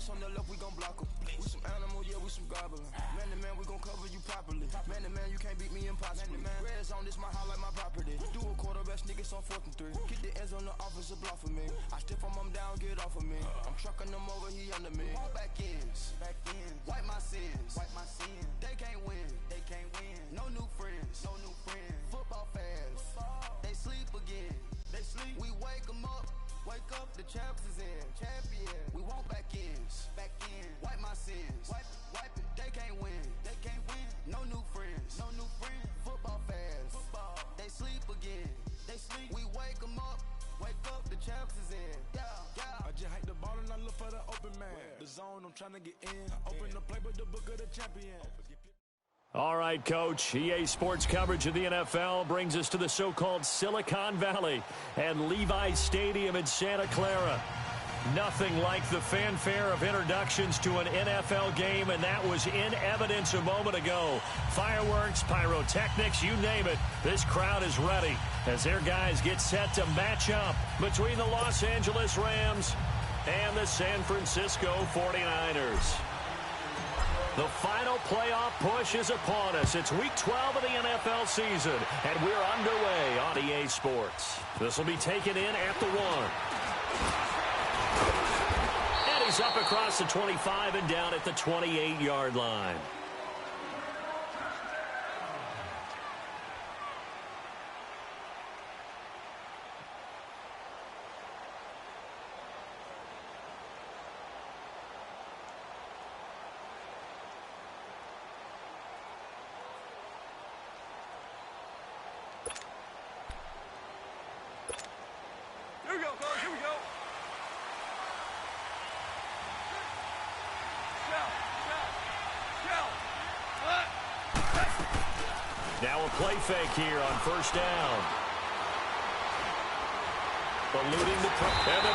Ice on the left, we gon' block em. We some animal, yeah, we some goblin. Man to man, we gon' cover you properly. Man to man, you can't beat me impossible. Red zone, this my highlight, my property. Do a quarterback sneak, it's on 4th and 3. Get the ends on the offensive block for me. I stiff him down, get off of me. I'm trucking them over, he under me. All back ends, wipe my sins, They can't win, No new friends, Football fans, they sleep again. We wake them up. Wake up, the champs is in. Champion. We want back ins. Wipe my sins. Wipe it. They can't win. No new friends. Football fans. They sleep again. We wake them up. Wake up, the champs is in. Yeah. I just hike the ball and I look for the open man. The zone, I'm trying to get in. Open the play with the book of the champion. All right, Coach. EA Sports coverage of the NFL brings us to the so-called Silicon Valley and Levi's Stadium in Santa Clara. Nothing like the fanfare of introductions to an NFL game, and that was in evidence a moment ago. Fireworks, pyrotechnics, you name it. This crowd is ready as their guys get set to match up between the Los Angeles Rams and the San Francisco 49ers. The final playoff push is upon us. It's Week 12 of the NFL season, and we're underway on EA Sports. This will be taken in at the 1. And he's up across the 25 and down at the 28-yard line. Now a play fake here on first down. Eluding the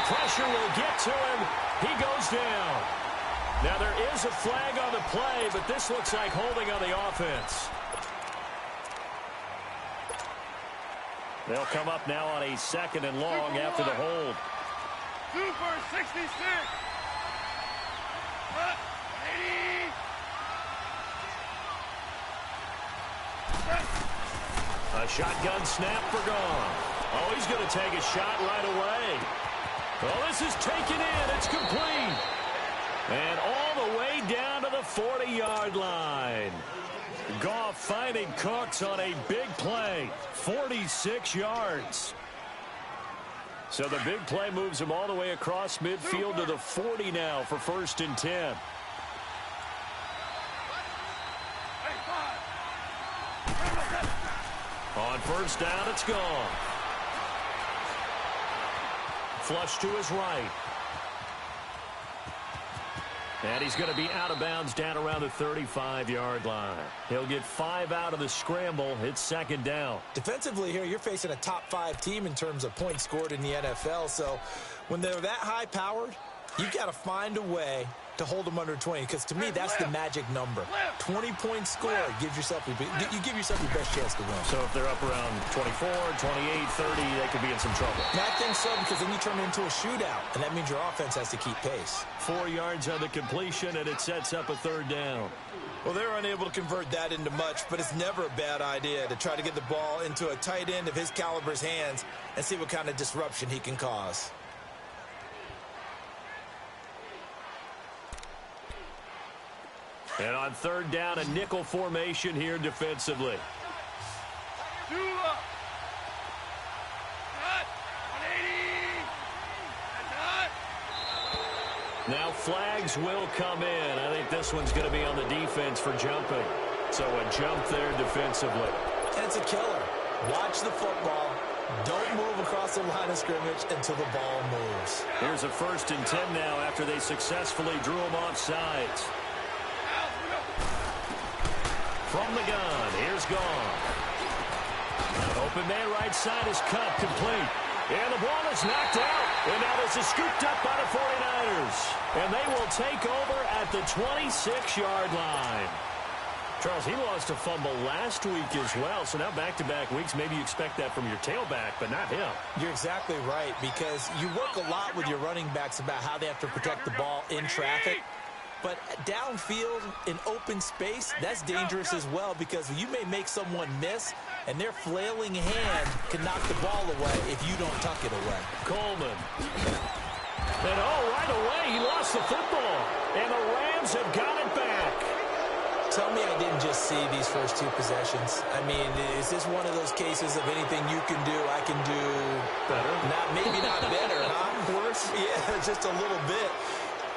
pressure will get to him. He goes down. Now there is a flag on the play, but this looks like holding on the offense. They'll come up now on a 2nd and long after the hold. 2 for 66. 80. A shotgun snap for gone. Oh, he's going to take a shot right away. Well, this is taken in. It's complete. And all the way down to the 40-yard line. Goff finding Cooks on a big play. 46 yards. So the big play moves him all the way across midfield to the 40 now for 1st and 10. On first down, it's gone. Flush to his right. And he's going to be out of bounds down around the 35-yard line. He'll get 5 out of the scramble. It's 2nd down. Defensively here, you're facing a top 5 team in terms of points scored in the NFL. So when they're that high-powered, you've got to find a way to hold them under 20, because to me, that's the magic number. 20 points scored gives yourself you give yourself your best chance to win. So if they're up around 24, 28, 30, they could be in some trouble. And I think so, because then you turn it into a shootout, and that means your offense has to keep pace. 4 yards on the completion, and it sets up a 3rd down. Well, they're unable to convert that into much, but it's never a bad idea to try to get the ball into a tight end of his caliber's hands and see what kind of disruption he can cause. And on 3rd down, a nickel formation here defensively. 2 up. Cut. 180. Now flags will come in. I think this one's going to be on the defense for jumping. So a jump there defensively. And it's a killer. Watch the football. Don't move across the line of scrimmage until the ball moves. Here's a 1st and 10 now after they successfully drew him off sides. From the gun, here's Gone. Open man right side is cut, complete. And the ball is knocked out. And now this is scooped up by the 49ers. And they will take over at the 26-yard line. Charles, he lost a fumble last week as well, so now back-to-back weeks, maybe you expect that from your tailback, but not him. You're exactly right, because you work a lot with your running backs about how they have to protect the ball in traffic. But downfield, in open space, that's dangerous as well, because you may make someone miss, and their flailing hand can knock the ball away if you don't tuck it away. Coleman. And, right away, he lost the football. And the Rams have got it back. Tell me I didn't just see these first two possessions. I mean, is this one of those cases of anything you can do, I can do better? Maybe not better, huh? Worse? Yeah, just a little bit.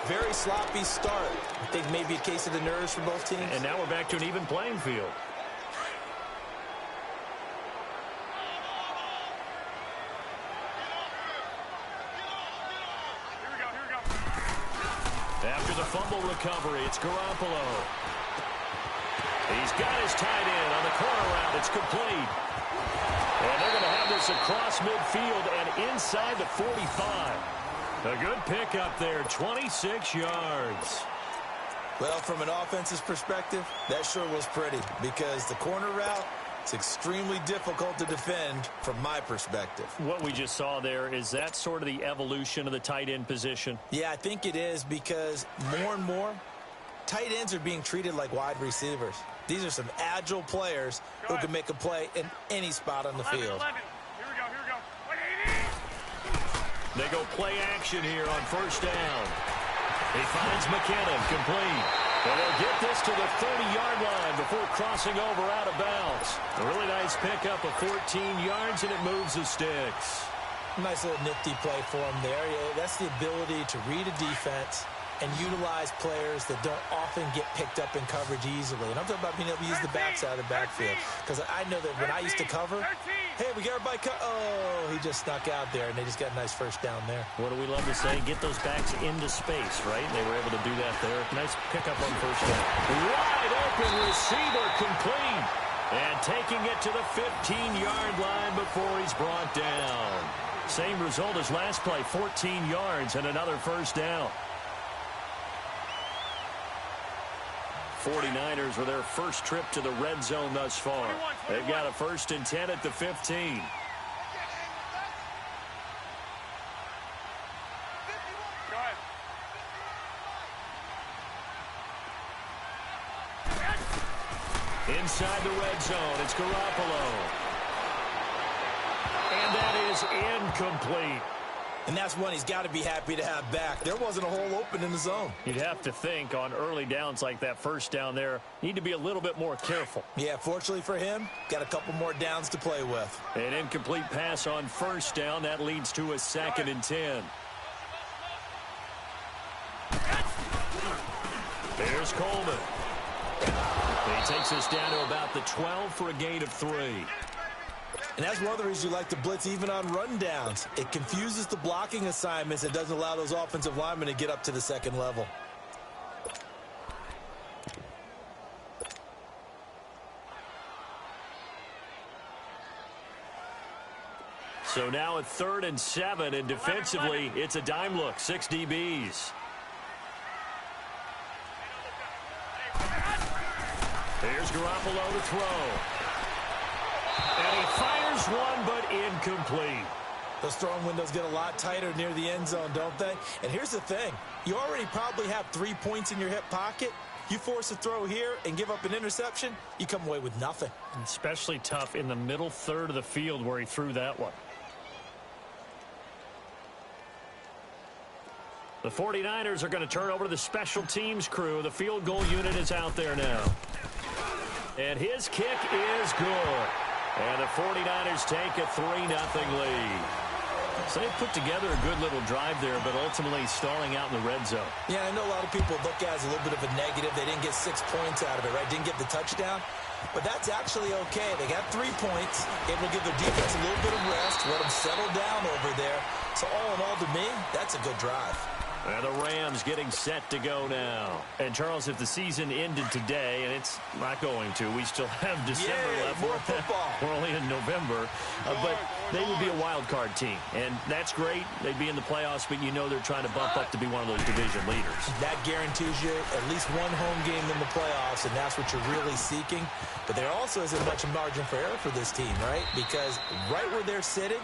Very sloppy start. I think maybe a case of the nerves for both teams. And now we're back to an even playing field. After the fumble recovery, it's Garoppolo. He's got his tight end on the corner route. It's complete. And they're going to have this across midfield and inside the 45. A good pick up there, 26 yards. Well, from an offense's perspective, that sure was pretty, because the corner route, it's extremely difficult to defend from my perspective. What we just saw there, is that sort of the evolution of the tight end position? Yeah, I think it is, because more and more, tight ends are being treated like wide receivers. These are some agile players who can make a play in any spot on the field. 11. Here we go. 180. They go play action here on first down. He finds McKinnon, complete. And they'll get this to the 30-yard line before crossing over out of bounds. A really nice pickup of 14 yards, and it moves the sticks. Nice little nifty play for him there. Yeah, that's the ability to read a defense and utilize players that don't often get picked up in coverage easily. And I'm talking about being able to use the backside of the backfield. Because I know that when I used to cover, hey, we got everybody oh, he just snuck out there, and they just got a nice first down there. What do we love to say? Get those backs into space, right? They were able to do that there. Nice pickup on first down. Wide open receiver, complete. And taking it to the 15-yard line before he's brought down. Same result as last play, 14 yards and another first down. 49ers with their first trip to the red zone thus far. They've got a 1st and 10 at the 15. Go ahead. Inside the red zone, it's Garoppolo. And that is incomplete. And that's one he's got to be happy to have back. There wasn't a hole open in the zone. You'd have to think on early downs like that first down there, need to be a little bit more careful. Yeah, fortunately for him, got a couple more downs to play with. An incomplete pass on first down. That leads to a 2nd and 10. There's Coleman. He takes us down to about the 12 for a gain of 3. And that's one of the reasons you like to blitz even on rundowns. It confuses the blocking assignments and doesn't allow those offensive linemen to get up to the second level. So now at 3rd and 7, and defensively, it's a dime look, 6 DBs. Here's Garoppolo to throw. And he fires one, but incomplete. Those throwing windows get a lot tighter near the end zone, don't they? And here's the thing. You already probably have 3 points in your hip pocket. You force a throw here and give up an interception, you come away with nothing. Especially tough in the middle third of the field where he threw that one. The 49ers are going to turn over to the special teams crew. The field goal unit is out there now. And his kick is good. And the 49ers take a 3-0 lead. So they put together a good little drive there, but ultimately stalling out in the red zone. Yeah, I know a lot of people look at it as a little bit of a negative. They didn't get 6 points out of it, right? Didn't get the touchdown. But that's actually okay. They got 3 points. Able to give their defense a little bit of rest, let them settle down over there. So all in all, to me, that's a good drive. And the Rams getting set to go now. And, Charles, if the season ended today, and it's not going to, we still have December left. More football. We're only in November. But they would be a wild card team. And that's great. They'd be in the playoffs, but you know they're trying to bump up to be one of those division leaders. That guarantees you at least one home game in the playoffs, and that's what you're really seeking. But there also isn't much margin for error for this team, right? Because right where they're sitting,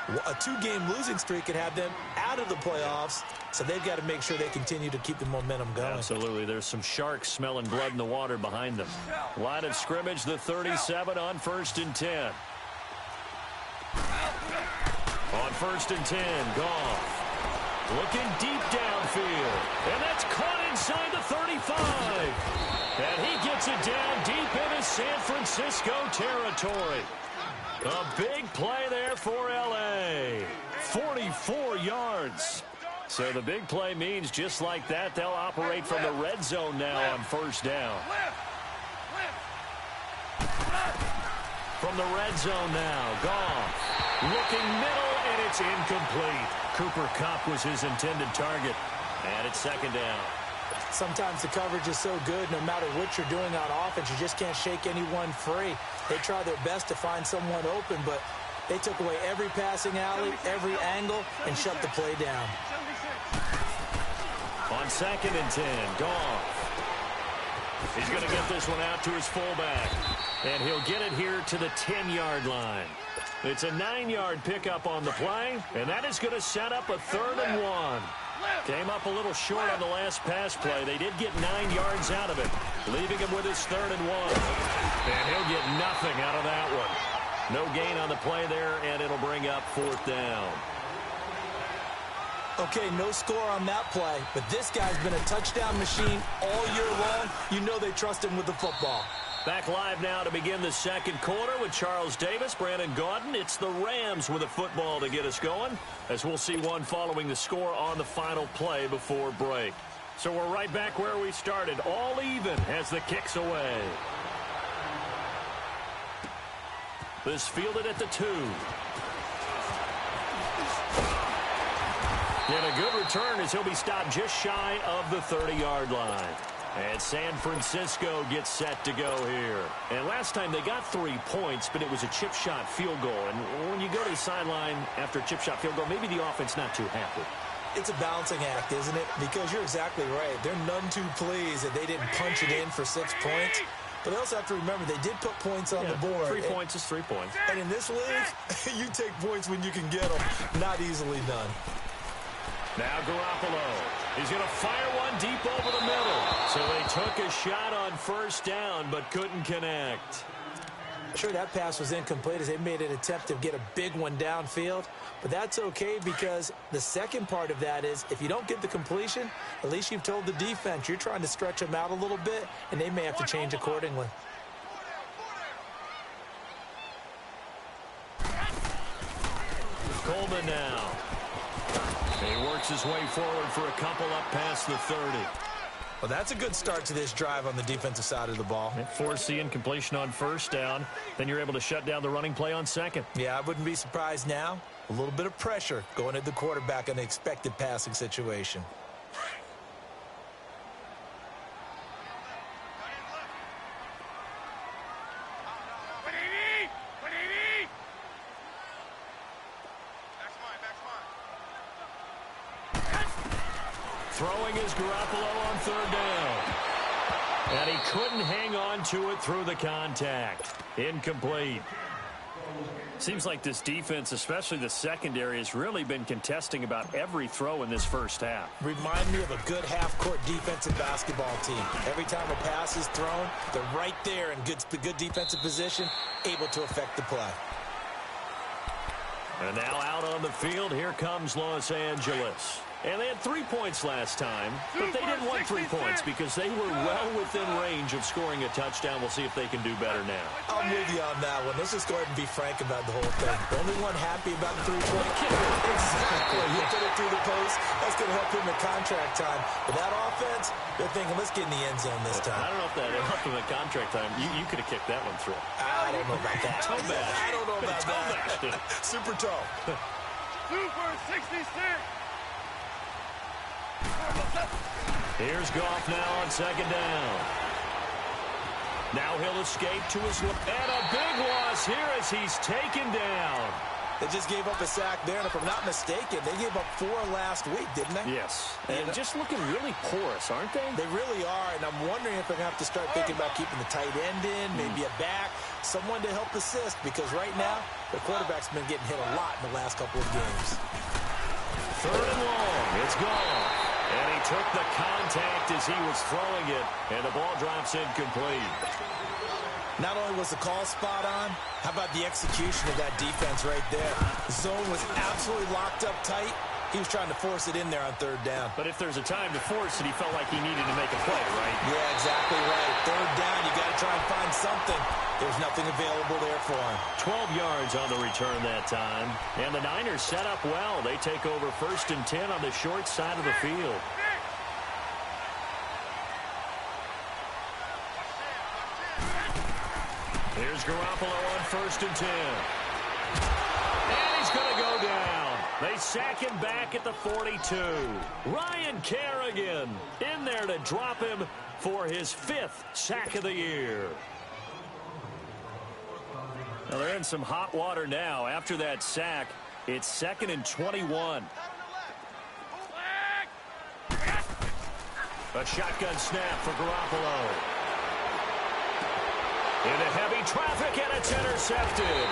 a 2-game losing streak could have them out of the playoffs, so they've got to make sure they continue to keep the momentum going. Absolutely. There's some sharks smelling blood in the water behind them. Line of scrimmage, the 37 on 1st and 10. On 1st and 10, Goff. Looking deep downfield. And that's caught inside the 35. And he gets it down deep into San Francisco territory. A big play there for L.A. 44 yards. So the big play means just like that, they'll operate from the red zone now on 1st down. From the red zone now, Goff. Looking middle, and it's incomplete. Cooper Kupp was his intended target. And it's 2nd down. Sometimes the coverage is so good, no matter what you're doing on offense, you just can't shake anyone free. They try their best to find someone open, but they took away every passing alley, every angle, and shut the play down. On 2nd and 10, Goff. He's going to get this one out to his fullback. And he'll get it here to the 10-yard line. It's a 9-yard pickup on the play, and that is going to set up a 3rd and 1. Came up a little short on the last pass play. They did get 9 yards out of it, leaving him with his 3rd and 1. And he'll get nothing out of that one. No gain on the play there, and it'll bring up 4th down. Okay, no score on that play, but this guy's been a touchdown machine all year long. You know they trust him with the football. Back live now to begin the 2nd quarter with Charles Davis, Brandon Gaudin. It's the Rams with a football to get us going, as we'll see one following the score on the final play before break. So we're right back where we started, all even as the kick's away. This fielded at the 2. And a good return as he'll be stopped just shy of the 30-yard line. And San Francisco gets set to go here. And last time they got 3 points, but it was a chip shot field goal. And when you go to the sideline after a chip shot field goal, maybe the offense not too happy. It's a balancing act, isn't it? Because you're exactly right. They're none too pleased that they didn't punch it in for 6 points. But they also have to remember they did put points on the board. 3 points is 3 points. And in this league, you take points when you can get them. Not easily done. Now Garoppolo. He's going to fire one deep over the middle. So they took a shot on 1st down, but couldn't connect. Sure, that pass was incomplete as they made an attempt to get a big one downfield. But that's okay because the second part of that is if you don't get the completion, at least you've told the defense you're trying to stretch them out a little bit, and they may have to change accordingly. Coleman now. He works his way forward for a couple up past the 30. Well, that's a good start to this drive on the defensive side of the ball. Force the incompletion on 1st down. Then you're able to shut down the running play on 2nd. Yeah, I wouldn't be surprised now. A little bit of pressure going at the quarterback in an expected passing situation. Throwing is Garoppolo on 3rd down. And he couldn't hang on to it through the contact. Incomplete. Seems like this defense, especially the secondary, has really been contesting about every throw in this 1st half. Remind me of a good half-court defensive basketball team. Every time a pass is thrown, they're right there in good defensive position, able to affect the play. And now out on the field, here comes Los Angeles. And they had 3 points last time, but they didn't want 3 points because they were well within range of scoring a touchdown. We'll see if they can do better now. I'm with you on that one. Let's just go ahead and be frank about the whole thing. The only one happy about the 3-point kicker. Exactly. You put it through the post. That's going to help him at contract time. But that offense, they're thinking, let's get in the end zone this time. I don't know if that helped him at contract time. You could have kicked that one through. I don't know about that. Toe bash. I don't know about that. Super toe. Super 66. Here's Goff now on 2nd down. Now he'll escape to his left. And a big loss here as he's taken down. They just gave up a sack there, and if I'm not mistaken, they gave up 4 last week, didn't they? Yes. And just looking really porous, aren't they? They really are, and I'm wondering if they're going to have to start thinking about keeping the tight end in, maybe a back, someone to help assist, because right now, the quarterback's been getting hit a lot in the last couple of games. 3rd and long. It's gone. And he took the contact as he was throwing it, and the ball drops incomplete. Not only was the call spot on, how about the execution of that defense right there? The zone was absolutely locked up tight. He was trying to force it in there on 3rd down. But if there's a time to force it, he felt like he needed to make a play, right? Yeah, exactly right. 3rd down, you got to try and find something. There's nothing available there for him. 12 yards on the return that time. And the Niners set up well. They take over 1st and 10 on the short side of the field. Here's Garoppolo on 1st and 10. And he's going to go down. They sack him back at the 42. Ryan Kerrigan in there to drop him for his 5th sack of the year. Now they're in some hot water now. After that sack, it's 2nd and 21. A shotgun snap for Garoppolo. Into heavy traffic, and it's intercepted.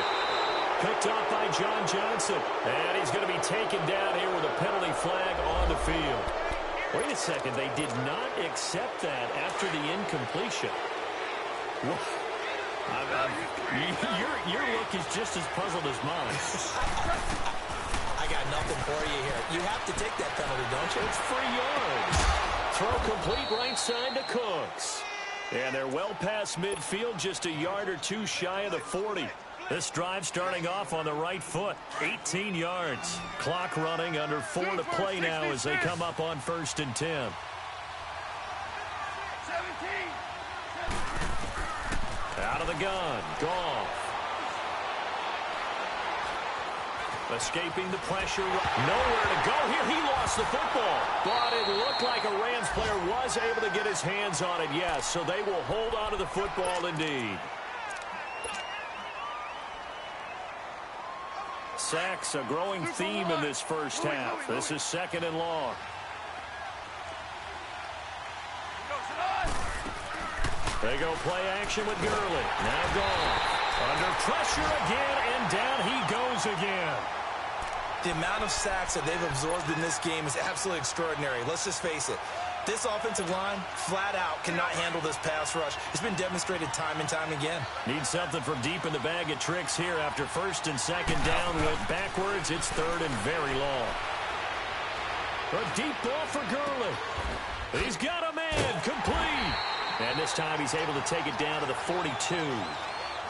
Picked off by John Johnson. And he's going to be taken down here with a penalty flag on the field. Wait a second. They did not accept that after the incompletion. Your look is just as puzzled as mine. I got nothing for you here. You have to take that penalty, don't you? It's 3 yards. Throw complete right side to Cooks. And they're well past midfield, just a yard or 2 shy of the 40. This drive starting off on the right foot. 18 yards. Clock running, under 4 to play now as they come up on 1st and 10. 17. Out of the gun. Goff. Escaping the pressure. Nowhere to go here. He lost the football. But it looked like a Rams player was able to get his hands on it, yes. So they will hold on to the football indeed. Sacks, a growing theme in this first half. This is 2nd and long. They go play action with Gurley. Now Goff. Under pressure again, and down he goes again. The amount of sacks that they've absorbed in this game is absolutely extraordinary. Let's just face it. This offensive line, flat out, cannot handle this pass rush. It's been demonstrated time and time again. Need something from deep in the bag of tricks here. After 1st and 2nd down, went backwards. It's 3rd and very long. A deep ball for Gurley. He's got a man, complete. And this time he's able to take it down to the 42.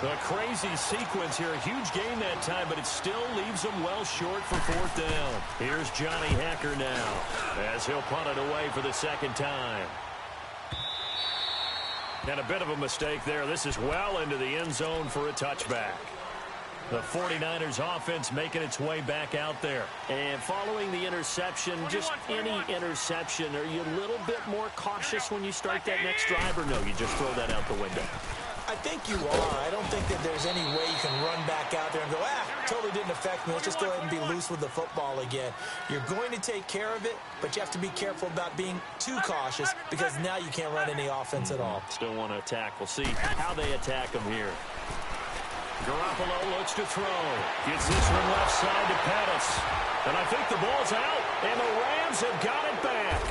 A crazy sequence here. A huge gain that time, but it still leaves them well short for 4th down. Here's Johnny Hacker now as he'll punt it away for the 2nd time. And a bit of a mistake there. This is well into the end zone for a touchback. The 49ers offense making its way back out there. And following the interception, just any interception, are you a little bit more cautious when you start that next drive, or no, you just throw that out the window? I think you are. I don't think that there's any way you can run back out there and go, totally didn't affect me. Let's just go ahead and be loose with the football again. You're going to take care of it, but you have to be careful about being too cautious because now you can't run any offense at all. Still want to attack. We'll see how they attack them here. Garoppolo looks to throw. Gets this one left side to Pettis. And I think the ball's out, and the Rams have got it back.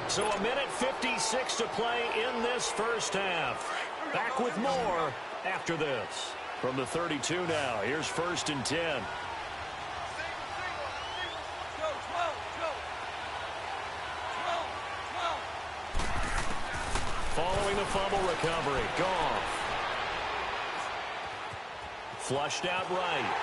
So 1:56 to play in this first half. Back with more after this. From the 32 now, here's 1st and 10. Following the fumble recovery, Goff. Flushed out right.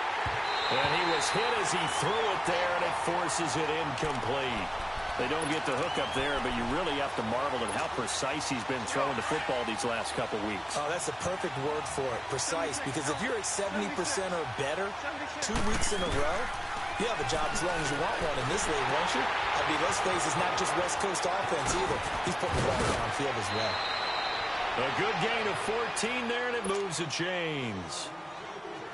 And he was hit as he threw it there, and it forces it incomplete. They don't get the hook up there, but you really have to marvel at how precise he's been throwing the football these last couple weeks. Oh, that's a perfect word for it, precise, because if you're at 70% or better 2 weeks in a row, you have a job as long as you want one in this league, won't you? I mean, let's face it, it's not just West Coast offense either. He's putting the ball downfield as well. A good gain of 14 there, and it moves the chains.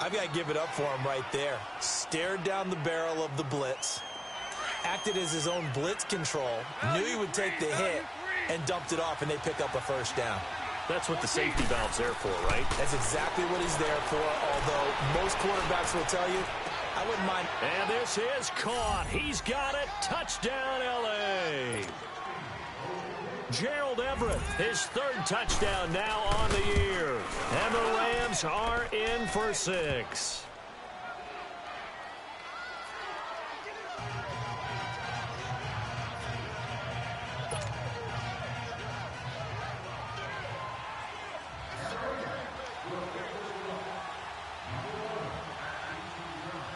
I've got to give it up for him right there. Stared down the barrel of the blitz, acted as his own blitz control, knew he would take the hit, and dumped it off, and they pick up a first down. That's what the safety valve's there for, right? That's exactly what he's there for, although most quarterbacks will tell you, I wouldn't mind. And this is caught. He's got it. Touchdown, L.A. Gerald Everett, his third touchdown now on the year. And the Rams are in for 6.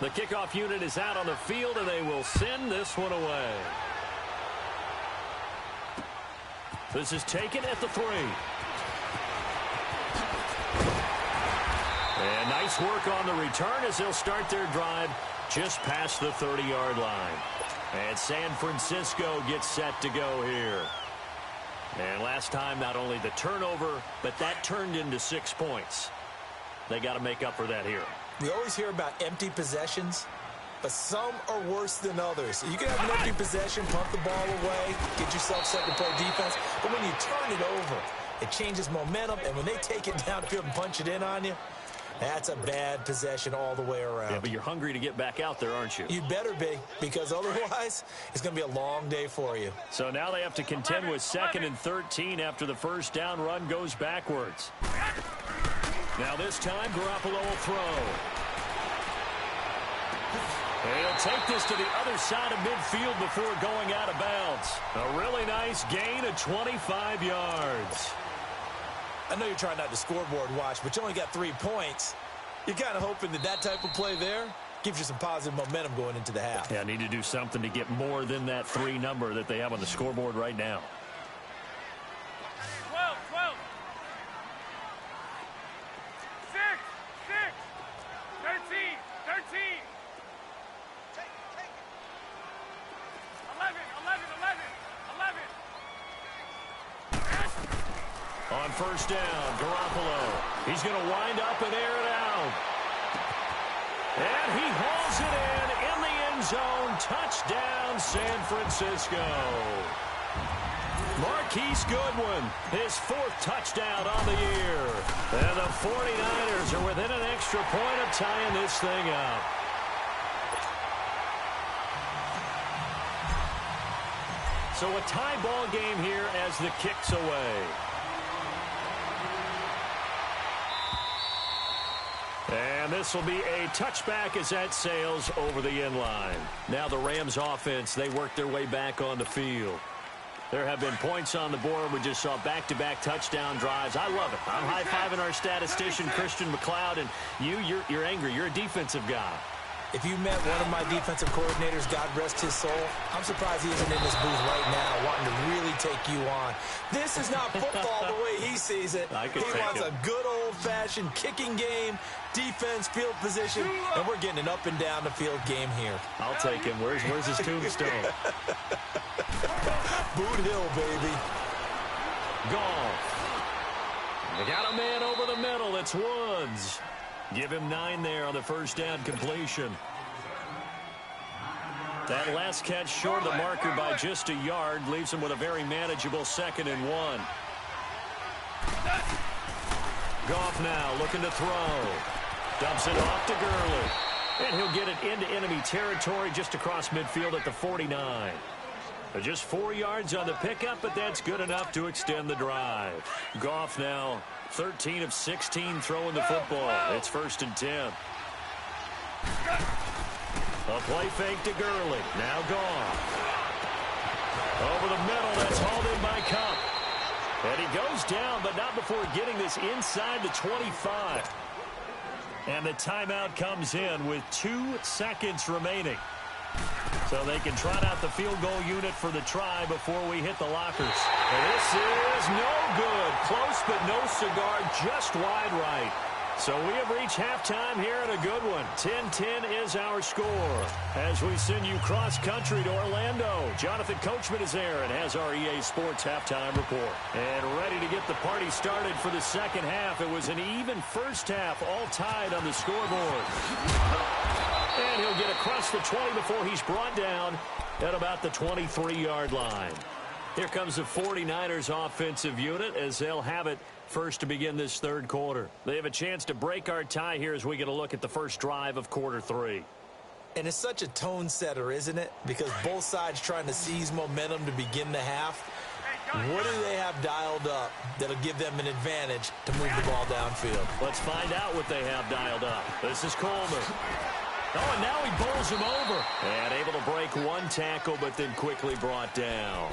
The kickoff unit is out on the field, and they will send this one away. This is taken at the 3. And nice work on the return as they'll start their drive just past the 30-yard line. And San Francisco gets set to go here. And last time, not only the turnover, but that turned into 6 points. They got to make up for that here. We always hear about empty possessions, but some are worse than others. You can have an empty possession, punt the ball away, get yourself set to play defense, but when you turn it over, it changes momentum, and when they take it downfield and punch it in on you, that's a bad possession all the way around. Yeah, but you're hungry to get back out there, aren't you? You better be, because otherwise, it's going to be a long day for you. So now they have to contend with 2nd and 13 after the first down run goes backwards. Now this time, Garoppolo will throw. He'll take this to the other side of midfield before going out of bounds. A really nice gain of 25 yards. I know you're trying not to scoreboard watch, but you only got 3 points. You're kind of hoping that that type of play there gives you some positive momentum going into the half. Yeah, I need to do something to get more than that 3 number that they have on the scoreboard right now. 12. 6. 13. 11. On first down, Garoppolo. He's going to wind up and air it out. And he hauls it in the end zone. Touchdown, San Francisco. Marquise Goodwin, his 4th touchdown on the year. And the 49ers are within an extra point of tying this thing up. So a tie ball game here as the kick's away. And this will be a touchback as that sails over the end line. Now the Rams offense, they work their way back on the field. There have been points on the board. We just saw back-to-back touchdown drives. I love it. I'm high-fiving our statistician, Christian McLeod, and you're angry. You're a defensive guy. If you met one of my defensive coordinators, God rest his soul, I'm surprised he isn't in this booth right now wanting to really take you on. This is not football the way he sees it. He wants a good old-fashioned kicking game, defense, field position, and we're getting an up-and-down-the-field game here. I'll take him. Where's his tombstone? Boot Hill, baby. Goff. They got a man over the middle. It's Woods. Give him 9 there on the first down completion. That last catch short of the marker by just a yard leaves him with a very manageable 2nd and 1. Goff now looking to throw. Dumps it off to Gurley. And he'll get it into enemy territory just across midfield at the 49. Just 4 yards on the pickup, but that's good enough to extend the drive. Goff now 13 of 16 throwing the football. It's 1st and 10. A play fake to Gurley. Now Goff. Over the middle, that's hauled in by Cup. And he goes down, but not before getting this inside the 25. And the timeout comes in with 2 seconds remaining. So they can trot out the field goal unit for the try before we hit the lockers. And this is no good. Close but no cigar, just wide right. So we have reached halftime here at a good one. 10-10 is our score. As we send you cross-country to Orlando, Jonathan Coachman is there and has our EA Sports halftime report. And ready to get the party started for the second half. It was an even first half, all tied on the scoreboard. And he'll get across the 20 before he's brought down at about the 23-yard line. Here comes the 49ers offensive unit as they'll have it first to begin this third quarter. They have a chance to break our tie here as we get a look at the first drive of quarter 3. And it's such a tone setter, isn't it? Because both sides trying to seize momentum to begin the half. What do they have dialed up that'll give them an advantage to move the ball downfield? Let's find out what they have dialed up. This is Coleman. Oh, and now he bowls him over. And able to break one tackle, but then quickly brought down.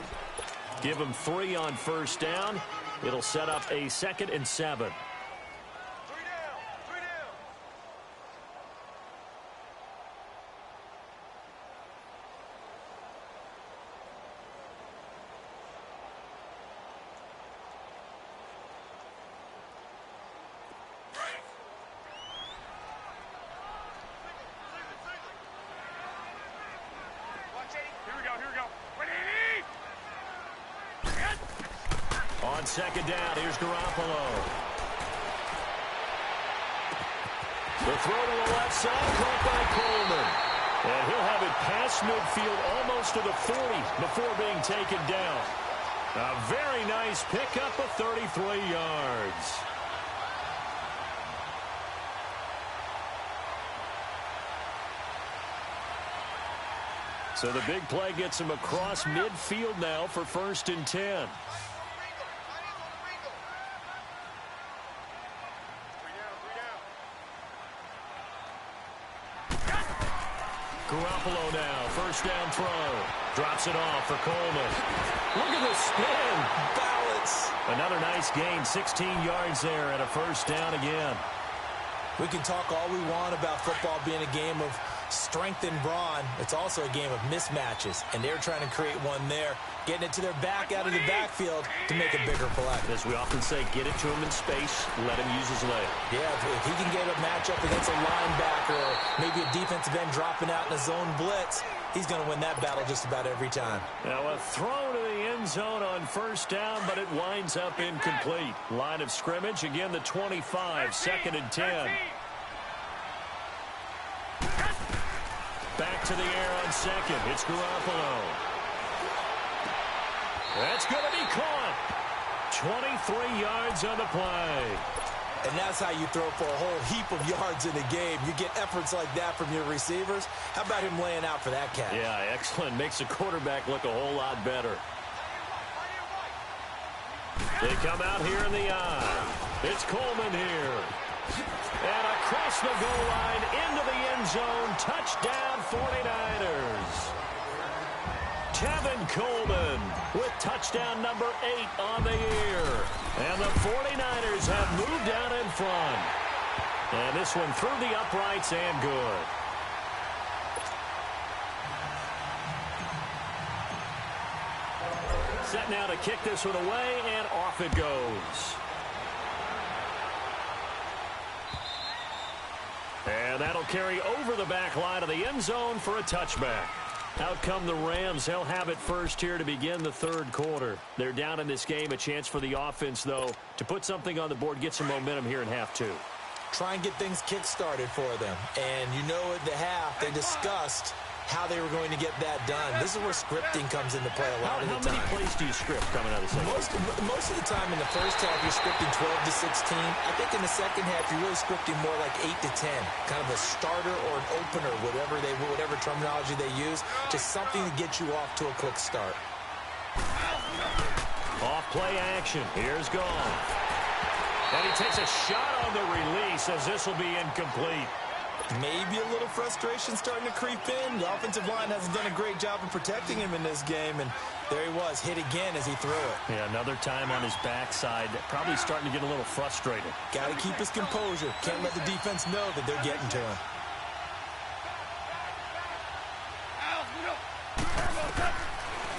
Give him 3 on first down. It'll set up a 2nd and 7. On second down, here's Garoppolo. The throw to the left side, caught by Coleman. And he'll have it past midfield almost to the 40 before being taken down. A very nice pickup of 33 yards. So the big play gets him across midfield now for 1st and 10. Garoppolo now, first down throw. Drops it off for Coleman. Look at the spin. Balance. Another nice gain, 16 yards there and a first down again. We can talk all we want about football being a game of strength and brawn. It's also a game of mismatches, and they're trying to create one there, getting it to their back out of the backfield to make a bigger play. As we often say, get it to him in space, let him use his leg. Yeah, if he can get a matchup against a linebacker or maybe a defensive end dropping out in a zone blitz, he's going to win that battle just about every time. Now a throw to the end zone on first down, but it winds up incomplete. Line of scrimmage, again the 25, 2nd and 10. Back to the air on second. It's Garoppolo. That's going to be caught. 23 yards on the play. And that's how you throw for a whole heap of yards in a game. You get efforts like that from your receivers. How about him laying out for that catch? Yeah, excellent. Makes the quarterback look a whole lot better. They come out here in the eye. It's Coleman here. And across the goal line into the end zone. Touchdown 49ers. Tevin Coleman with touchdown number 8 on the year. And the 49ers have moved out in front. And this one through the uprights and good. Set now to kick this one away, and off it goes. And that'll carry over the back line of the end zone for a touchback. Out come the Rams. They'll have it first here to begin the third quarter. They're down in this game. A chance for the offense, though, to put something on the board, get some momentum here in half 2. Try and get things kick-started for them. And you know at the half, they discussed how they were going to get that done. This is where scripting comes into play a lot of the time. How many plays do you script coming out of the second? Most of the time in the first half, you're scripting 12 to 16. I think in the second half, you're really scripting more like 8 to 10. Kind of a starter or an opener, whatever terminology they use. Just something to get you off to a quick start. Off play action. Here's Goff. And he takes a shot on the release as this will be incomplete. Maybe a little frustration starting to creep in. The offensive line hasn't done a great job of protecting him in this game, and there he was, hit again as he threw it. Yeah, another time on his backside, probably starting to get a little frustrated. Got to keep his composure. Can't let the defense know that they're getting to him.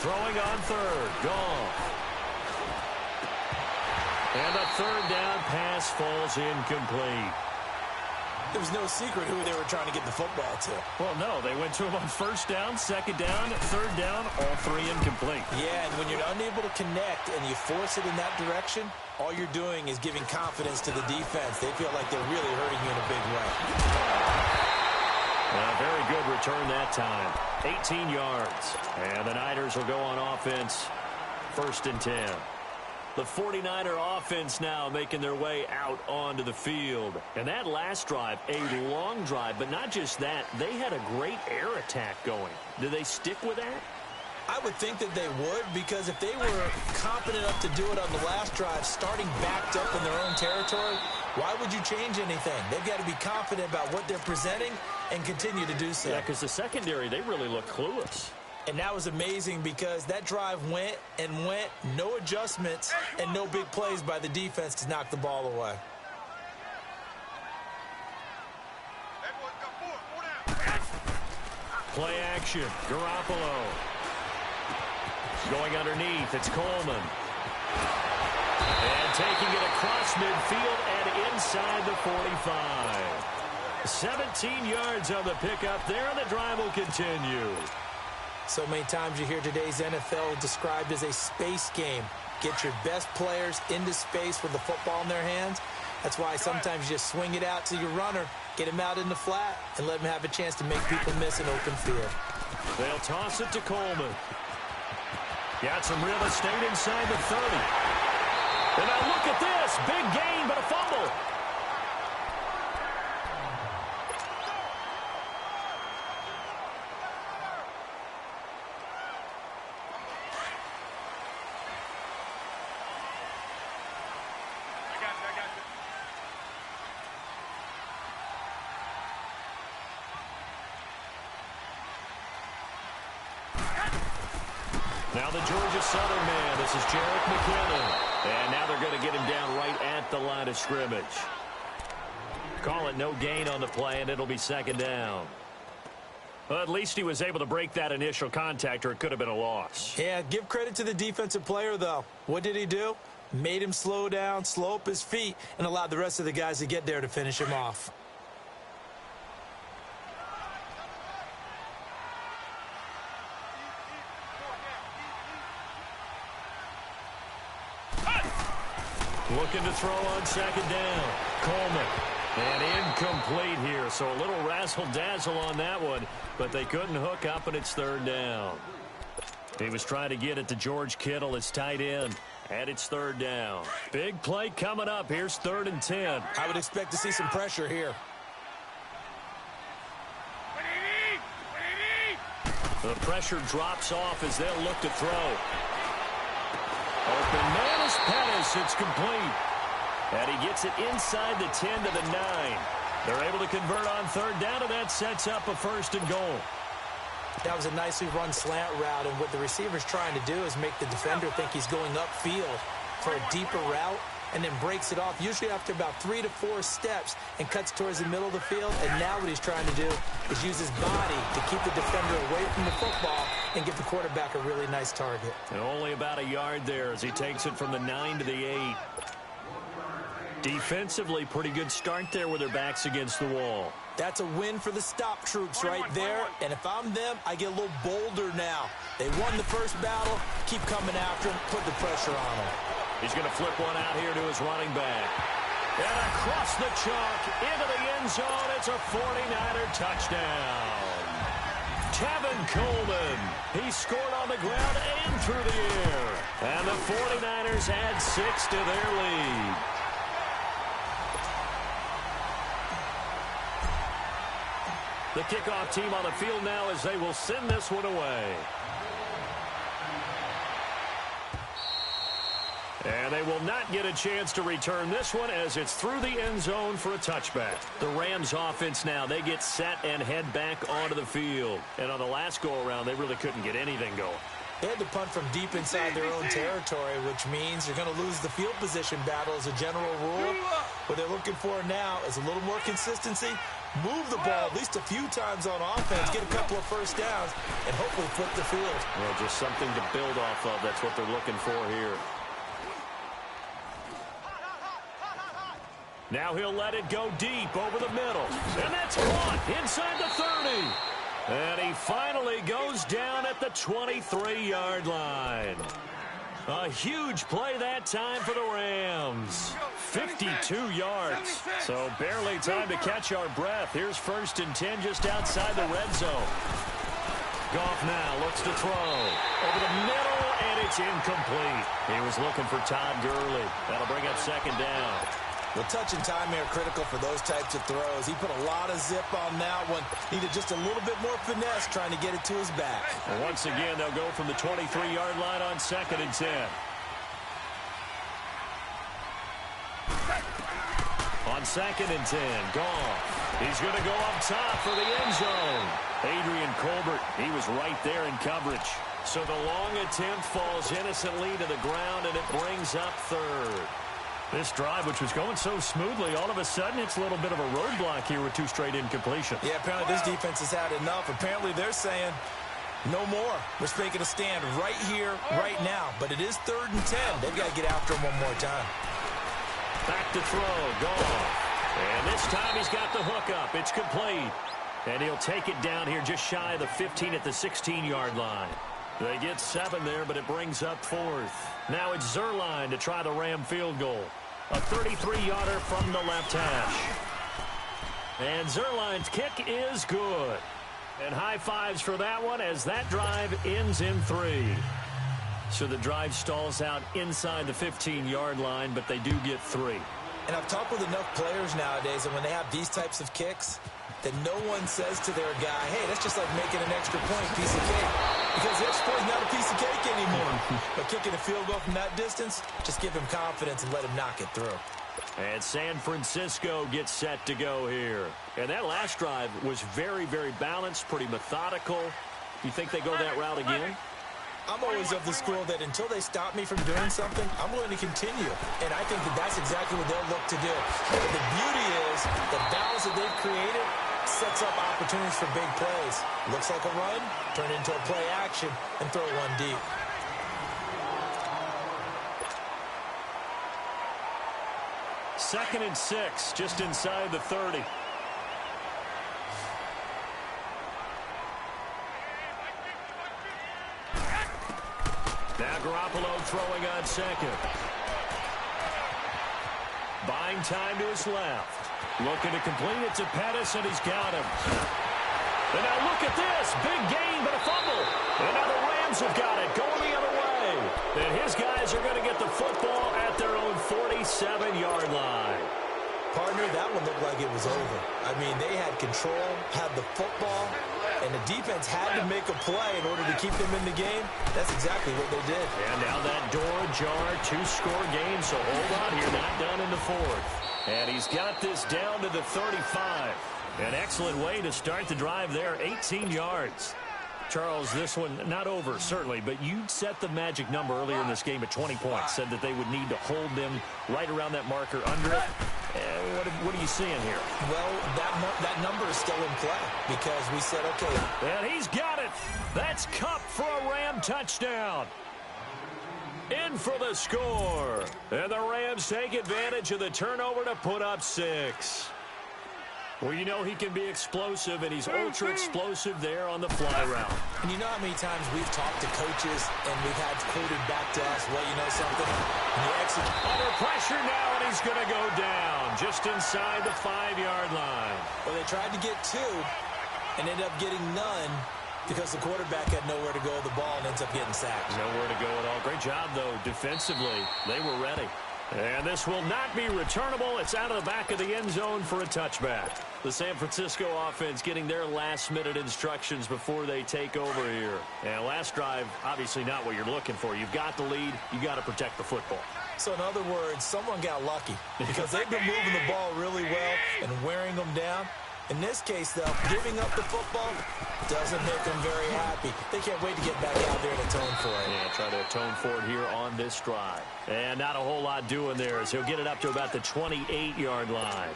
Throwing on third, Goff. And the third down pass falls incomplete. There was no secret who they were trying to get the football to. Well, no, they went to him on first down, second down, third down, all three incomplete. Yeah, and when you're unable to connect and you force it in that direction, all you're doing is giving confidence to the defense. They feel like they're really hurting you in a big way. Very good return that time. 18 yards. And the Niners will go on offense, 1st and 10. The 49er offense now making their way out onto the field. And that last drive, a long drive, but not just that. They had a great air attack going. Do they stick with that? I would think that they would, because if they were confident enough to do it on the last drive, starting backed up in their own territory, why would you change anything? They've got to be confident about what they're presenting and continue to do so. Yeah, because the secondary, they really look clueless. And that was amazing because that drive went and went, no adjustments and no big plays by the defense to knock the ball away. Play action, Garoppolo. Going underneath, it's Coleman. And taking it across midfield and inside the 45. 17 yards on the pickup there, and the drive will continue. So many times you hear today's NFL described as a space game. Get your best players into space with the football in their hands. That's why sometimes you just swing it out to your runner, get him out in the flat, and let him have a chance to make people miss an open field. They'll toss it to Coleman. Got some real estate inside the 30. And now look at this. Big gain, but a fumble. Now the Georgia Southern man, this is Jerick McKinnon. And now they're going to get him down right at the line of scrimmage. Call it no gain on the play, and it'll be 2nd down. Well, at least he was able to break that initial contact, or it could have been a loss. Yeah, give credit to the defensive player, though. What did he do? Made him slow down, slow up his feet, and allowed the rest of the guys to get there to finish him off. Looking to throw on 2nd down. Coleman. And incomplete here, so a little razzle-dazzle on that one, but they couldn't hook up, and it's 3rd down. He was trying to get it to George Kittle, his tight end, and it's 3rd down. Big play coming up. Here's 3rd and 10. I would expect to see some pressure here. The pressure drops off as they'll look to throw. Open man is Pettis. It's complete. And he gets it inside the 10 to the 9. They're able to convert on 3rd down, and that sets up a 1st and goal. That was a nicely run slant route, and what the receiver's trying to do is make the defender think he's going upfield for a deeper route, and then breaks it off, usually after about 3 to 4 steps, and cuts towards the middle of the field. And now what he's trying to do is use his body to keep the defender away from the football and give the quarterback a really nice target. And only about a yard there as he takes it from the 9 to the 8. Defensively, pretty good start there with their backs against the wall. That's a win for the stop troops right there. And if I'm them, I get a little bolder now. They won the first battle. Keep coming after him. Put the pressure on him. He's going to flip one out here to his running back. And across the chalk into the end zone. It's a 49er touchdown. Tevin Coleman. He scored on the ground and through the air. And the 49ers add 6 to their lead. The kickoff team on the field now as they will send this one away. And they will not get a chance to return this one as it's through the end zone for a touchback. The Rams offense now, they get set and head back onto the field. And on the last go-around, they really couldn't get anything going. They had to punt from deep inside their own territory, which means you're going to lose the field position battle as a general rule. What they're looking for now is a little more consistency, move the ball at least a few times on offense, get a couple of first downs, and hopefully flip the field. Yeah, just something to build off of. That's what they're looking for here. Now he'll let it go deep over the middle. And that's caught inside the 30. And he finally goes down at the 23-yard line. A huge play that time for the Rams. 52 yards. So barely time to catch our breath. Here's 1st and 10 just outside the red zone. Goff now looks to throw. Over the middle, and it's incomplete. He was looking for Todd Gurley. That'll bring up 2nd down. Well, touch and time are critical for those types of throws. He put a lot of zip on that one. Needed just a little bit more finesse trying to get it to his back. And once again, they'll go from the 23-yard line on 2nd and 10. On 2nd and 10, Goff. He's going to go up top for the end zone. Adrian Colbert, he was right there in coverage. So the long attempt falls innocently to the ground, and it brings up 3rd. This drive, which was going so smoothly, all of a sudden it's a little bit of a roadblock here with 2 straight incompletions. Yeah, apparently this defense has had enough. Apparently they're saying no more. We're making a stand right here, right now. But it is 3rd and 10. They've got to get after him one more time. Back to throw, Goff. And this time he's got the hook up. It's complete. And he'll take it down here just shy of the 15 at the 16-yard line. They get 7 there, but it brings up 4th. Now it's Zerline to try the Ram field goal. A 33-yarder from the left hash. And Zerline's kick is good. And high fives for that one as that drive ends in 3. So the drive stalls out inside the 15-yard line, but they do get 3. And I've talked with enough players nowadays, and when they have these types of kicks, that no one says to their guy, hey, that's just like making an extra point, piece of cake. Because the extra point is not a piece of cake anymore. But kicking a field goal from that distance, just give him confidence and let him knock it through. And San Francisco gets set to go here. And that last drive was very, very balanced, pretty methodical. You think they go that route again? I'm always of the school that until they stop me from doing something, I'm willing to continue. And I think that that's exactly what they'll look to do. But the beauty is the balance that they've created sets up opportunities for big plays. Looks like a run, turn into a play action, and throw one deep. Second and 6, just inside the 30. Now Garoppolo throwing on 2nd. Buying time to his left. Looking to complete it to Pettis, and he's got him. And now look at this. Big gain, but a fumble. And now the Rams have got it, going the other way. And his guys are going to get the football at their own 47-yard line. Partner, that one looked like it was over. I mean, they had control, had the football, and the defense had to make a play in order to keep them in the game. That's exactly what they did. And now that door ajar, 2-score game, so hold on here, not done in the 4th. And he's got this down to the 35. An excellent way to start the drive there, 18 yards. Charles, this one not over, certainly, but you set the magic number earlier in this game at 20 points, said that they would need to hold them right around that marker under it. What are you seeing here? Well, that number is still in play because we said, okay. And he's got it. That's Kupp for a Ram touchdown. In for the score. And the Rams take advantage of the turnover to put up 6. Well, you know he can be explosive, and he's ultra-explosive there on the fly route. And you know how many times we've talked to coaches and we've had quoted back to us, well, you know something? Under pressure now, and he's going to go down just inside the 5-yard line. Well, they tried to get 2 and ended up getting none because the quarterback had nowhere to go with the ball and ends up getting sacked. Nowhere to go at all. Great job, though, defensively. They were ready. And this will not be returnable. It's out of the back of the end zone for a touchback. The San Francisco offense getting their last-minute instructions before they take over here. And last drive, obviously not what you're looking for. You've got the lead. You've got to protect the football. So, in other words, someone got lucky because they've been moving the ball really well and wearing them down. In this case, though, giving up the football doesn't make them very happy. They can't wait to get back out there and atone for it. Yeah, try to atone for it here on this drive. And not a whole lot doing there as he'll get it up to about the 28-yard line.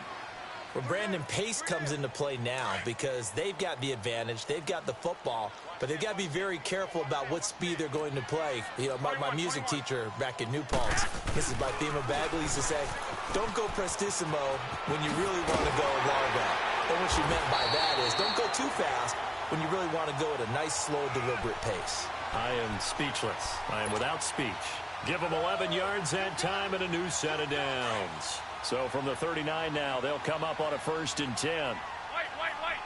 Well, Brandon, pace comes into play now because they've got the advantage. They've got the football, but they've got to be very careful about what speed they're going to play. You know, my music teacher back in New Paltz, Mrs. Bythema Bagley, used to say, don't go prestissimo when you really want to go largo. And what she meant by that is don't go too fast when you really want to go at a nice, slow, deliberate pace. I am speechless. I am without speech. Give them 11 yards that time and a new set of downs. So from the 39 now, they'll come up on a 1st and 10. Wait. 180!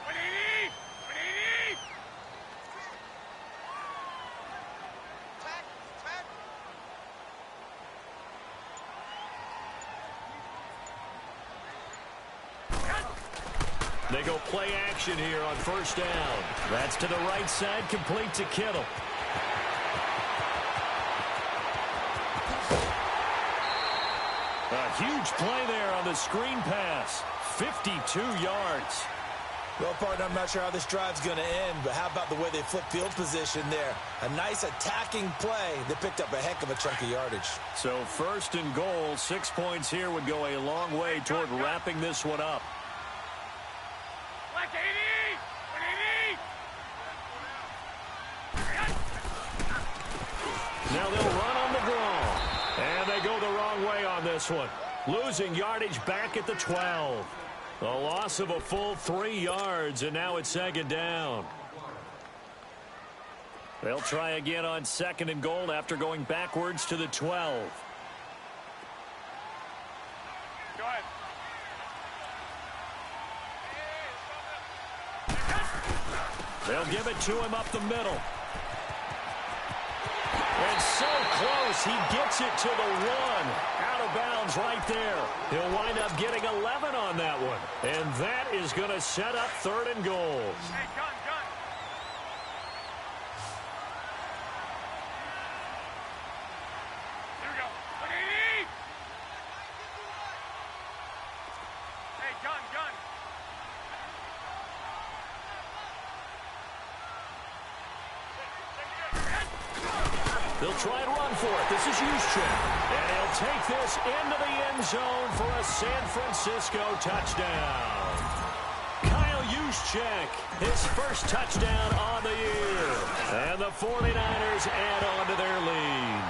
180! They go play action here on 1st down. That's to the right side, complete to Kittle. A huge play there on the screen pass. 52 yards. Well, partner, I'm not sure how this drive's going to end, but how about the way they flip field position there? A nice attacking play. They picked up a heck of a chunk of yardage. So 1st and goal, 6 points here would go a long way toward wrapping this one up. Black 80! 180! Now they'll run on the draw. And they go the wrong way on this one. Losing yardage back at the 12. A loss of a full 3 yards, and now it's 2nd down. They'll try again on 2nd and goal after going backwards to the 12. Go ahead. They'll give it to him up the middle. And so close, he gets it to the 1. Out of bounds right there. He'll wind up getting 11 on that one. And that is going to set up 3rd and goal. Hey, gun. Here we go. 180! Hey, gun. They'll try and run for it. This is Juszczyk. And he'll take this into the end zone for a San Francisco touchdown. Kyle Juszczyk, his first touchdown on the year. And the 49ers add on to their lead.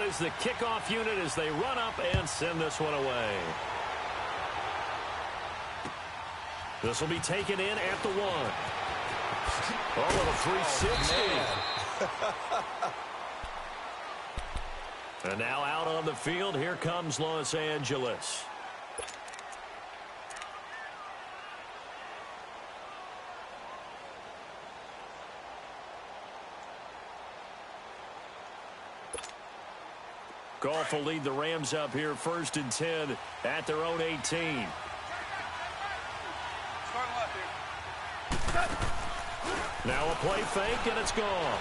Is the kickoff unit as they run up and send this one away. This will be taken in at the 1. Oh, a 360. And now out on the field, here comes Los Angeles. Goff will lead the Rams up here 1st and 10 at their own 18. Start left here. Now a play fake, and it's gone.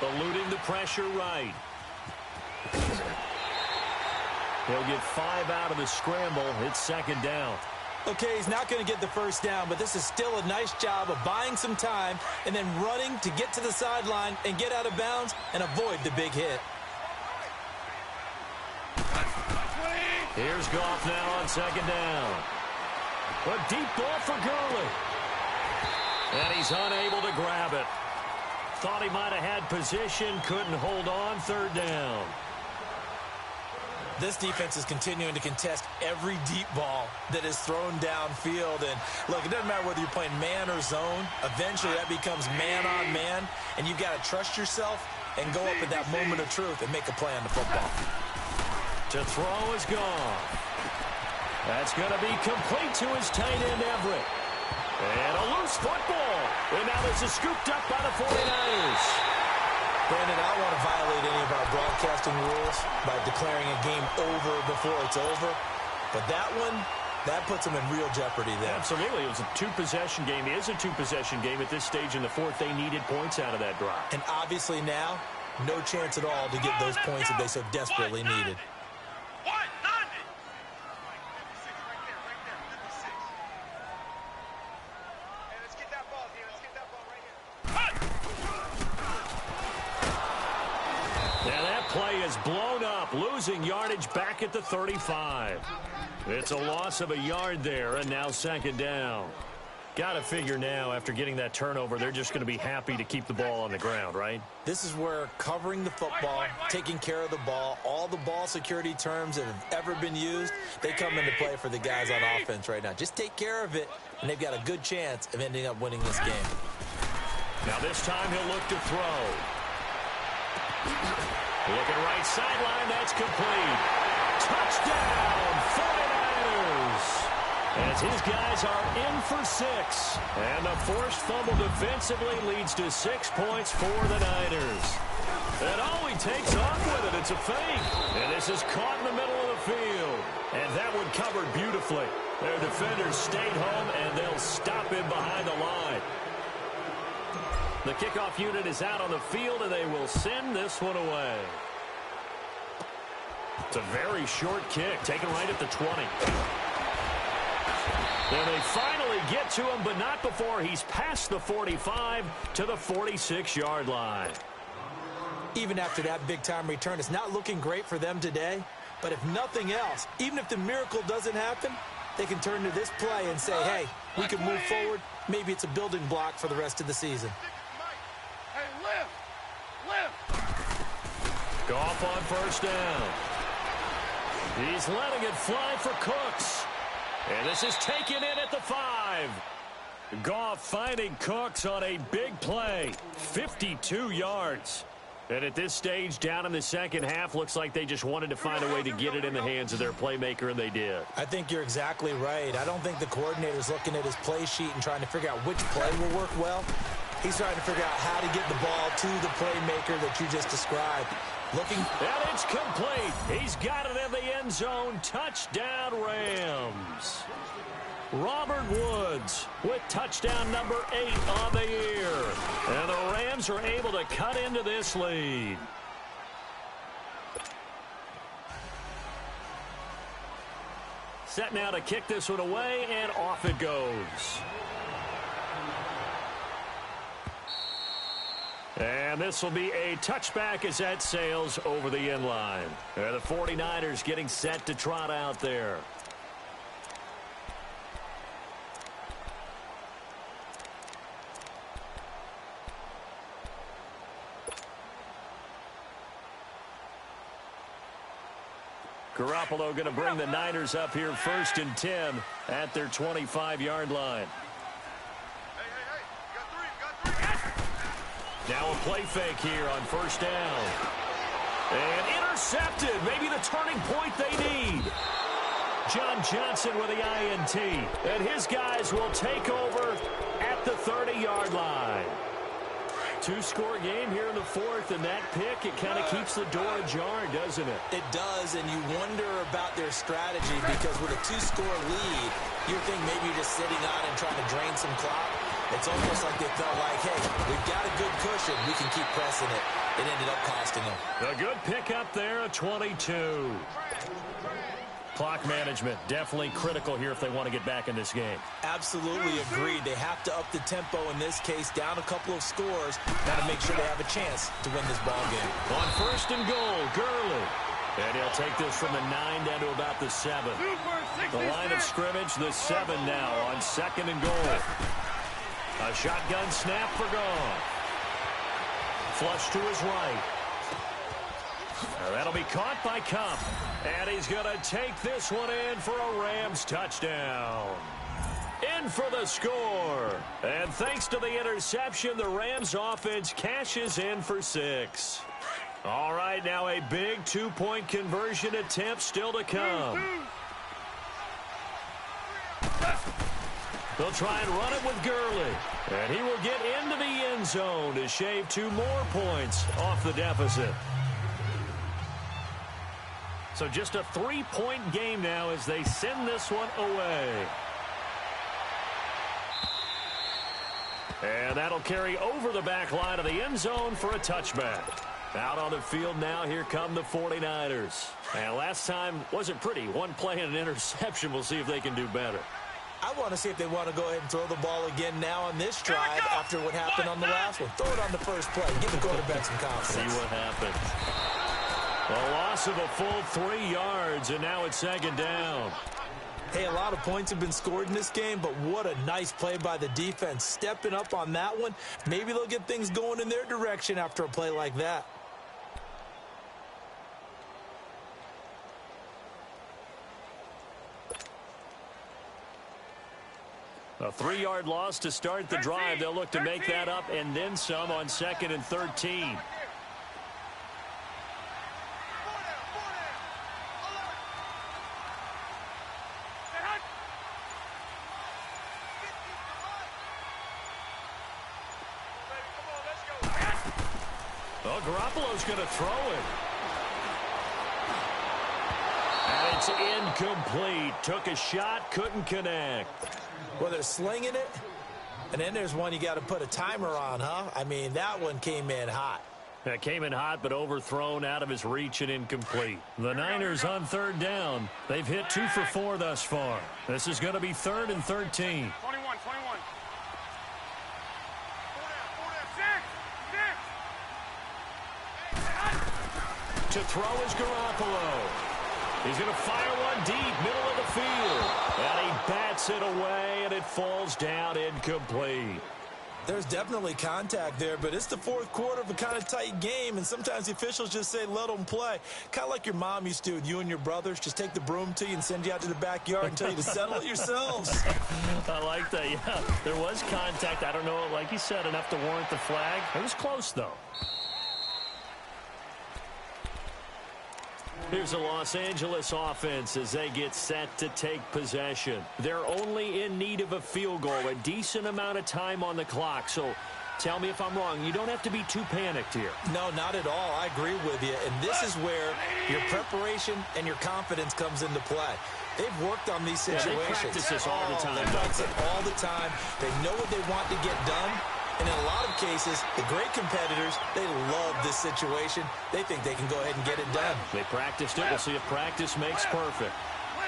Eluding the pressure right. He'll get 5 out of the scramble. It's 2nd down. Okay, he's not going to get the 1st down, but this is still a nice job of buying some time and then running to get to the sideline and get out of bounds and avoid the big hit. Here's Goff now on 2nd down. A deep ball for Gurley. And he's unable to grab it. Thought he might have had position, couldn't hold on, 3rd down. This defense is continuing to contest every deep ball that is thrown downfield. And, look, it doesn't matter whether you're playing man or zone. Eventually, that becomes man-on-man, and you've got to trust yourself and go up at that moment of truth and make a play on the football. To throw is gone. That's going to be complete to his tight end, Everett. And a loose football. And now this is scooped up by the 49ers. Brandon, I don't want to violate any of our broadcasting rules by declaring a game over before it's over. But that one, that puts them in real jeopardy there. Absolutely. It was a 2-possession game. It is a 2-possession game at this stage in the 4th. They needed points out of that drive. And obviously now, no chance at all to get those points that they so desperately needed. play is blown up, losing yardage back at the 35. It's a loss of a yard there, and now second down. Got to figure now, after getting that turnover, they're just going to be happy to keep the ball on the ground, right? This is where covering the football, taking care of the ball, all the ball security terms that have ever been used, they come into play for the guys on offense right now. Just take care of it, and they've got a good chance of ending up winning this game. Now this time he'll look to throw. Looking right sideline, that's complete. Touchdown, 49ers! As his guys are in for 6. And the forced fumble defensively leads to 6 points for the Niners. And oh, he takes off with it. It's a fake. And this is caught in the middle of the field. And that one covered beautifully. Their defenders stayed home, and they'll stop him behind the line. The kickoff unit is out on the field, and they will send this one away. It's a very short kick, taken right at the 20. And they finally get to him, but not before he's past the 45 to the 46-yard line. Even after that big-time return, it's not looking great for them today. But if nothing else, even if the miracle doesn't happen, they can turn to this play and say, hey, we can move forward. Maybe it's a building block for the rest of the season. Hey, lift! Goff on first down. He's letting it fly for Cooks. And this is taken in at the 5. Goff finding Cooks on a big play. 52 yards. And at this stage, down in the second half, looks like they just wanted to find a way to get it in the hands of their playmaker, and they did. I think you're exactly right. I don't think the coordinator's looking at his play sheet and trying to figure out which play will work well. He's trying to figure out how to get the ball to the playmaker that you just described. And it's complete. He's got it in the end zone. Touchdown, Rams. Robert Woods with touchdown number 8 on the year. And the Rams are able to cut into this lead. Set now to kick this one away, and off it goes. And this will be a touchback as that sails over the end line. The 49ers getting set to trot out there. Garoppolo going to bring the Niners up here 1st and 10 at their 25-yard line. Now a play fake here on first down. And intercepted. Maybe the turning point they need. John Johnson with the INT. And his guys will take over at the 30-yard line. 2-score game here in the 4th, and that pick, it kind of keeps the door ajar, doesn't it? It does, and you wonder about their strategy because with a 2-score lead, you think maybe you're just sitting on and trying to drain some clock. It's almost like they felt like, hey, we've got a good cushion. We can keep pressing it. It ended up costing them. A good pick up there, a 22. Clock management, definitely critical here if they want to get back in this game. Absolutely agreed. They have to up the tempo in this case, down a couple of scores. Got to make sure they have a chance to win this ball game. On 1st and goal, Gurley. And he'll take this from the 9 down to about the 7. The line of scrimmage, the 7 now on 2nd and goal. A shotgun snap for Goff. Flush to his right. That'll be caught by Kupp. And he's going to take this one in for a Rams touchdown. In for the score. And thanks to the interception, the Rams offense cashes in for 6. All right, now a big 2-point conversion attempt still to come. They'll try and run it with Gurley. And he will get into the end zone to shave 2 more points off the deficit. So just a 3-point game now as they send this one away. And that'll carry over the back line of the end zone for a touchback. Out on the field now, here come the 49ers. And last time wasn't pretty. 1 play and an interception. We'll see if they can do better. I want to see if they want to go ahead and throw the ball again now on this drive after what happened on the last one. Throw it on the first play. Give the quarterback some confidence. See what happens. A loss of a full 3 yards, and now it's second down. Hey, a lot of points have been scored in this game, but what a nice play by the defense. Stepping up on that one, maybe they'll get things going in their direction after a play like that. A 3-yard loss to start the drive. They'll look to make that up and then some on 2nd and 13. Well, Garoppolo's going to throw it. And it's incomplete. Took a shot, couldn't connect. Well, they're slinging it, and then there's one you got to put a timer on, huh? I mean, that one came in hot. That came in hot, but overthrown, out of his reach, and incomplete. The Niners on 3rd down. They've hit 2 for 4 thus far. This is going to be 3rd and 13. 21. To throw is Garoppolo. He's going to fire one deep, middle of the field. And he bats it away, and it falls down incomplete. There's definitely contact there, but it's the 4th quarter of a kind of tight game, and sometimes the officials just say, let them play. Kind of like your mom used to with you and your brothers. Just take the broom to you and send you out to the backyard and tell you to settle it yourselves. I like that, yeah. There was contact. I don't know, like you said, enough to warrant the flag. It was close, though. Here's the Los Angeles offense as they get set to take possession. They're only in need of a field goal, a decent amount of time on the clock. So tell me if I'm wrong. You don't have to be too panicked here. No, not at all. I agree with you. And this is where your preparation and your confidence comes into play. They've worked on these situations. Yeah, they practice this all the time. They practice it all the time. They know what they want to get done. And in a lot of cases, the great competitors, they love this situation. They think they can go ahead and get it done. They practiced it. We'll see if practice makes perfect.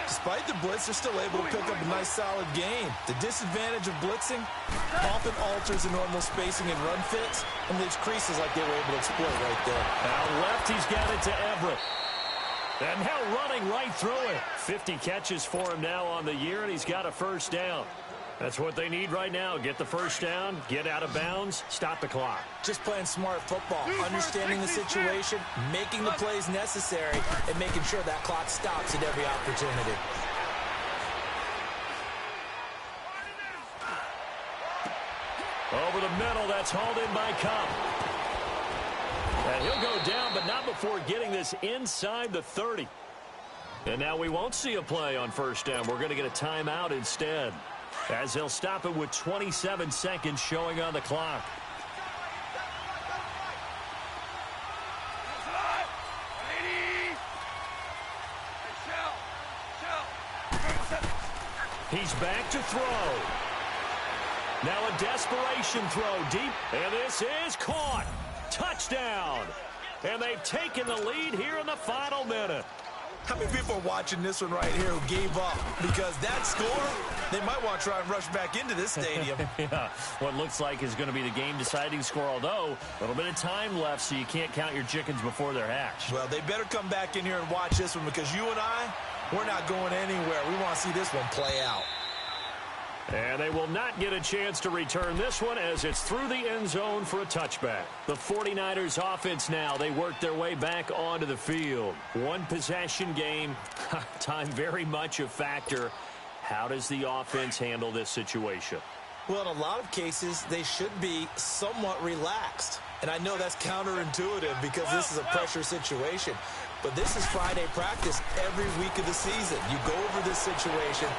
Despite the blitz, they're still able to pick up a nice, solid gain. The disadvantage of blitzing often alters the normal spacing and run fits and leaves creases like they were able to exploit right there. Out left, he's got it to Everett. And now running right through it. 50 catches for him now on the year, and he's got a first down. That's what they need right now. Get the first down, get out of bounds, stop the clock. Just playing smart football, understanding the situation, making the plays necessary, and making sure that clock stops at every opportunity. Over the middle, that's hauled in by Cup. And he'll go down, but not before getting this inside the 30. And now we won't see a play on first down. We're going to get a timeout instead, as he'll stop it with 27 seconds showing on the clock. He's back to throw. Now a desperation throw deep, and this is caught. Touchdown. And they've taken the lead here in the final minute. How many people are watching this one right here who gave up? Because that score, they might want to try and rush back into this stadium. Yeah, what looks like is going to be the game-deciding score, although a little bit of time left, so you can't count your chickens before they're hatched. Well, they better come back in here and watch this one, because you and I, we're not going anywhere. We want to see this one play out. And they will not get a chance to return this one as it's through the end zone for a touchback. The 49ers offense now, they work their way back onto the field. One possession game, time very much a factor. How does the offense handle this situation? Well, in a lot of cases, they should be somewhat relaxed. And I know that's counterintuitive because this is a pressure situation. But this is Friday practice every week of the season. You go over this situation,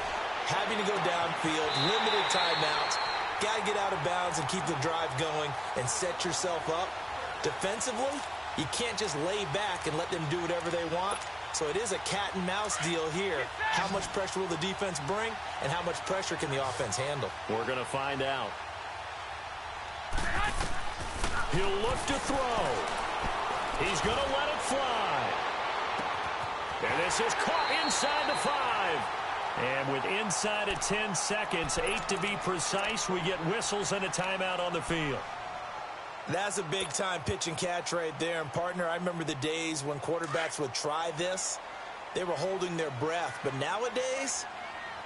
having to go downfield, limited timeouts, got to get out of bounds and keep the drive going and set yourself up. Defensively, you can't just lay back and let them do whatever they want. So it is a cat and mouse deal here. How much pressure will the defense bring, and how much pressure can the offense handle? We're going to find out. He'll look to throw. He's going to let it fly. And this is caught inside the 5. And with inside of 10 seconds, 8 to be precise, we get whistles and a timeout on the field. That's a big-time pitch and catch right there. And, partner, I remember the days when quarterbacks would try this. They were holding their breath. But nowadays,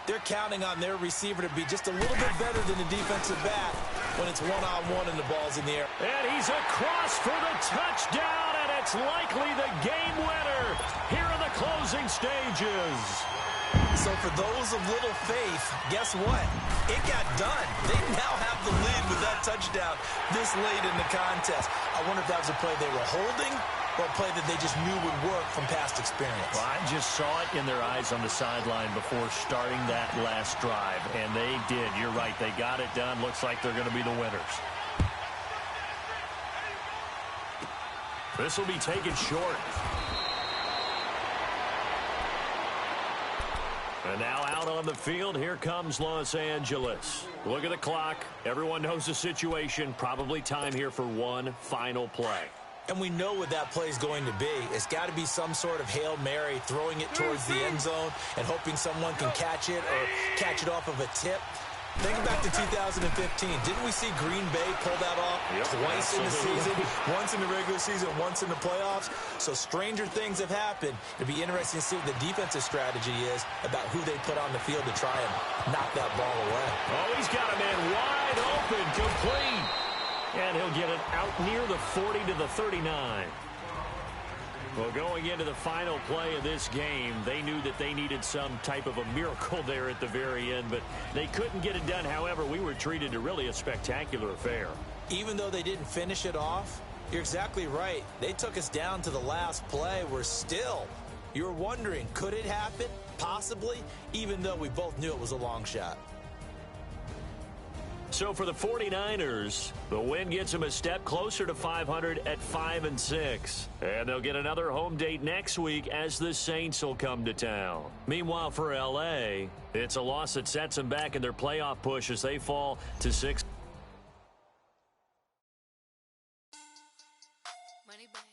they're counting on their receiver to be just a little bit better than the defensive back when it's one-on-one and the ball's in the air. And he's across for the touchdown, and it's likely the game winner here in the closing stages. So for those of little faith, guess what? It got done. They now have the lead with that touchdown this late in the contest. I wonder if that was a play they were holding or a play that they just knew would work from past experience. Well, I just saw it in their eyes on the sideline before starting that last drive, and they did. You're right. They got it done. Looks like they're going to be the winners. This will be taken short. And now out on the field, here comes Los Angeles. Look at the clock. Everyone knows the situation. Probably time here for one final play. And we know what that play is going to be. It's got to be some sort of Hail Mary, throwing it towards the end zone and hoping someone can catch it or catch it off of a tip. Think back to 2015. Didn't we see Green Bay pull that off twice in the season? Once in the regular season, once in the playoffs. So stranger things have happened. It'll be interesting to see what the defensive strategy is about who they put on the field to try and knock that ball away. Oh, he's got a man wide open, complete. And he'll get it out near the 40 to the 39. Well, going into the final play of this game, they knew that they needed some type of a miracle there at the very end, but they couldn't get it done. However, we were treated to really a spectacular affair. Even though they didn't finish it off, you're exactly right. They took us down to the last play. We're still, you were wondering, could it happen? Possibly, even though we both knew it was a long shot. So for the 49ers, the win gets them a step closer to 500 at 5-6. And they'll get another home date next week as the Saints will come to town. Meanwhile, for L.A., it's a loss that sets them back in their playoff push as they fall to 6. Money back.